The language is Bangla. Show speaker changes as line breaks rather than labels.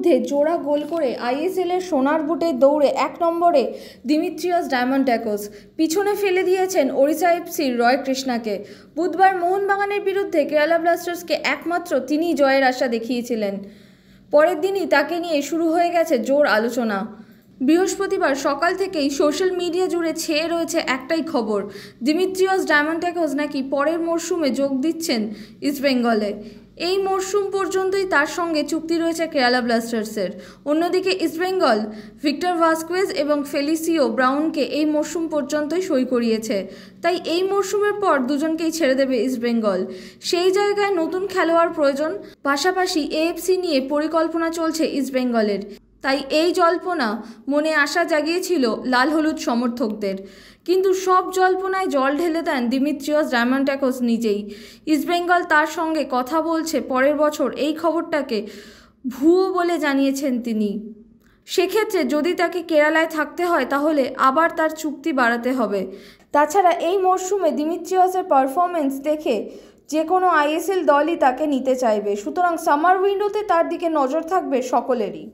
বিরুদ্ধে জোড়া গোল করে আইএসএলের সোনার বুটের দৌড়ে 1 নম্বরে দিমিত্রিয়স ডায়ামান্টাকোস। পিছনে ফেলে দিয়েছেন ওড়িশা এফসির রয় কৃষ্ণাকে। বুধবার মোহনবাগানের বিরুদ্ধে কেরালা ব্লাস্টার্সকে একমাত্র তিনিই জয়ের আশা দেখিয়েছিলেন। পরের দিনই তাকে নিয়ে শুরু হয়ে গেছে জোর আলোচনা। বৃহস্পতিবার সকাল থেকেই সোশ্যাল মিডিয়া জুড়ে ছেয়ে রয়েছে একটাই খবর, দিমিত্রিয়স ডায়ামান্টাকোস নাকি পরের মরশুমে যোগ দিচ্ছেন ইস্টবেঙ্গলে। এই মরশুম পর্যন্তই তার সঙ্গে চুক্তি রয়েছে কেরালা ব্লাস্টার্সের। অন্যদিকে ইস্টবেঙ্গল ভিক্টর ভাস্কুয়েজ এবং ফেলিসিও ব্রাউনকে এই মরশুম পর্যন্তই সই করিয়েছে। তাই এই মরশুমের পর দুজনকেই ছেড়ে দেবে ইস্টবেঙ্গল। সেই জায়গায় নতুন খেলোয়াড় প্রয়োজন, পাশাপাশি এএফসি নিয়ে পরিকল্পনা চলছে ইস্টবেঙ্গলের। তাই এই জল্পনা মনে আশা জাগিয়েছিল লাল হলুদ সমর্থকদের। কিন্তু সব জল্পনায় জল ঢেলে দেন দিমিত্রিয়স ডায়ামান্টাকোস নিজেই। ইস্টবেঙ্গল তার সঙ্গে কথা বলছে পরের বছর এই খবরটাকে ভুয়ো বলে জানিয়েছেন তিনি। সেক্ষেত্রে যদি তাকে কেরালায় থাকতে হয় তাহলে আবার তার চুক্তি বাড়াতে হবে। তাছাড়া এই মরশুমে দিমিত্রিয়সের পারফরমেন্স দেখে যে কোনো আইএসএল দলই তাকে নিতে চাইবে। সুতরাং সামার উইন্ডোতে তার দিকে নজর থাকবে সকলেরই।